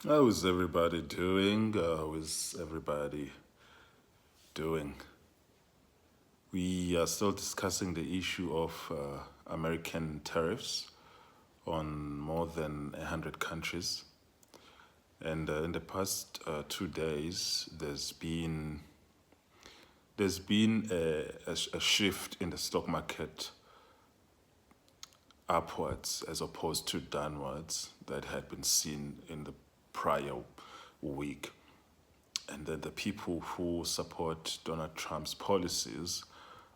How is everybody doing? How is everybody doing? We are still discussing the issue of American tariffs on more than 100 countries. And in the past 2 days, there's been a shift in the stock market upwards as opposed to downwards that had been seen in the prior week. And then the people who support Donald Trump's policies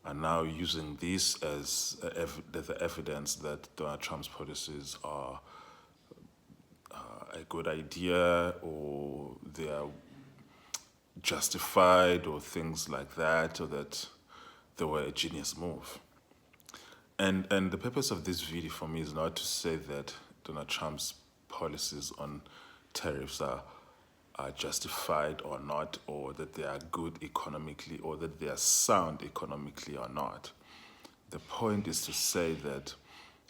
are now using this as the evidence that Donald Trump's policies are a good idea or they are justified or things like that, or that they were a genius move. And the purpose of this video for me is not to say that Donald Trump's policies on tariffs are justified or not, or that they are good economically, or that they are sound economically or not. The point is to say that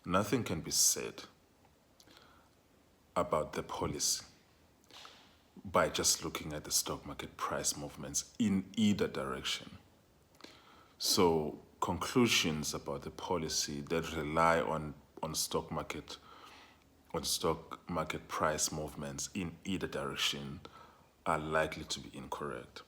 nothing can be said about the policy by just looking at the stock market price movements in either direction. So conclusions about the policy that rely on stock market price movements in either direction are likely to be incorrect.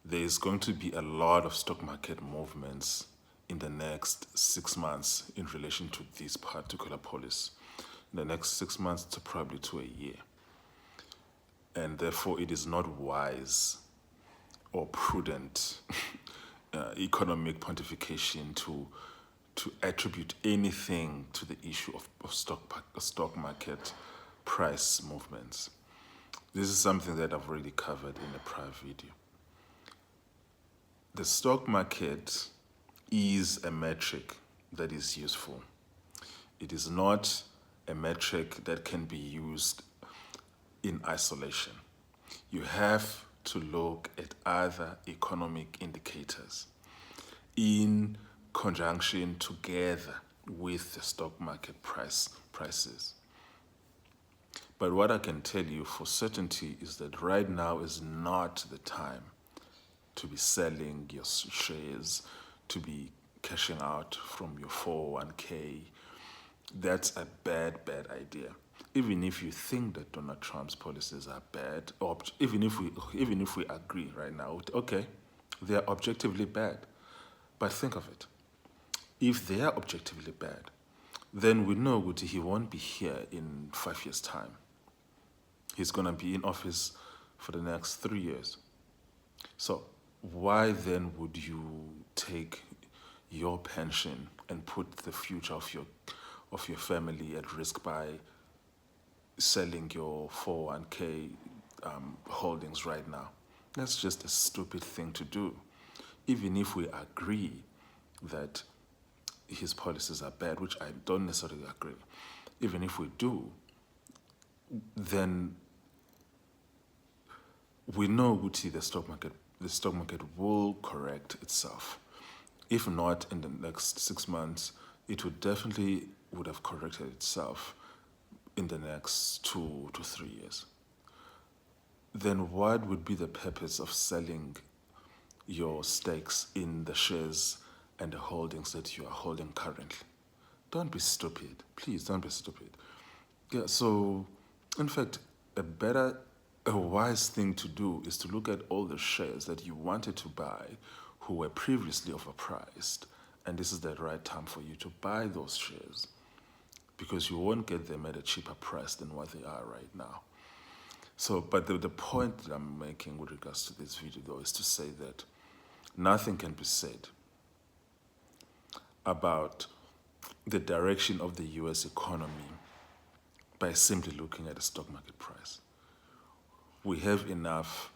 There is going to be a lot of stock market movements in the next 6 months in relation to this particular policy. In the next 6 months to probably to a year. And therefore it is not wise or prudent economic pontification to attribute anything to the issue of stock market price movements. This is something that I've already covered in a prior video. The stock market is a metric that is useful. It is not a metric that can be used in isolation. You have to look at other economic indicators in conjunction together with the stock market prices. But what I can tell you for certainty is that right now is not the time to be selling your shares, to be cashing out from your 401k. That's a bad idea. Even if you think that Donald Trump's policies are bad, or even if we agree right now, okay, they are objectively bad. But think of it. If they are objectively bad, then we know that he won't be here in 5 years' time. He's going to be in office for the next 3 years. So why then would you take your pension and put the future of your family at risk by selling your 401k holdings right now? That's just a stupid thing to do. Even if we agree that his policies are bad, which I don't necessarily agree, even if we do, then we know the stock market will correct itself. If not in the next 6 months, it would have corrected itself in the next 2 to 3 years. Then what would be the purpose of selling your stakes in the shares and the holdings that you are holding currently? Don't be stupid. Please don't be stupid. Yeah, so in fact, a wise thing to do is to look at all the shares that you wanted to buy who were previously overpriced, and this is the right time for you to buy those shares because you won't get them at a cheaper price than what they are right now. So, but the point that I'm making with regards to this video, though, is to say that nothing can be said about the direction of the US economy by simply looking at the stock market price. We have enough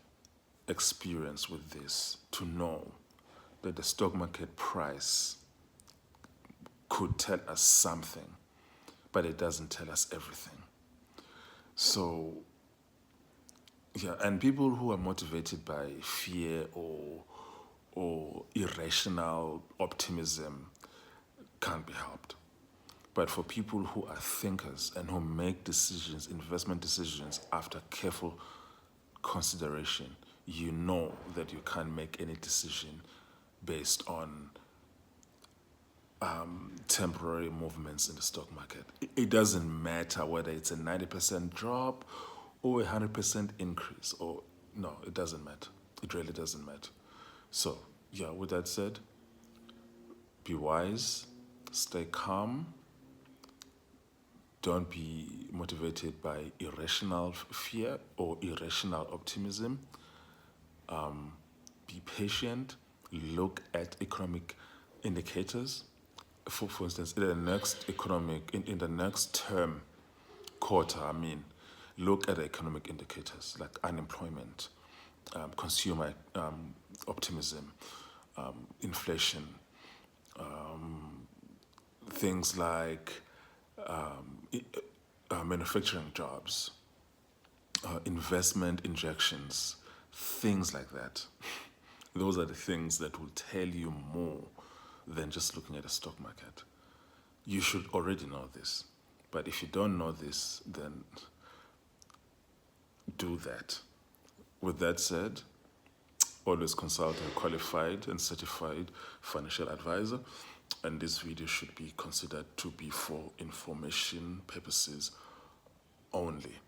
experience with this to know that the stock market price could tell us something, but it doesn't tell us everything. So, yeah, and people who are motivated by fear or irrational optimism can't be helped. But for people who are thinkers and who make decisions, investment decisions, after careful consideration, you know that you can't make any decision based on temporary movements in the stock market. It doesn't matter whether it's a 90% drop or a 100% increase, or no, it doesn't matter. It really doesn't matter. So, yeah, with that said, be wise, stay calm, don't be motivated by irrational fear or irrational optimism. Be patient, look at economic indicators. For instance, in the next in the next term quarter, look at the economic indicators like unemployment, consumer optimism, inflation, things like manufacturing jobs, investment injections, things like that. Those are the things that will tell you more than just looking at the stock market. You should already know this. But if you don't know this, then do that. With that said, always consult a qualified and certified financial advisor. And this video should be considered to be for information purposes only.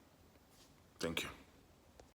Thank you.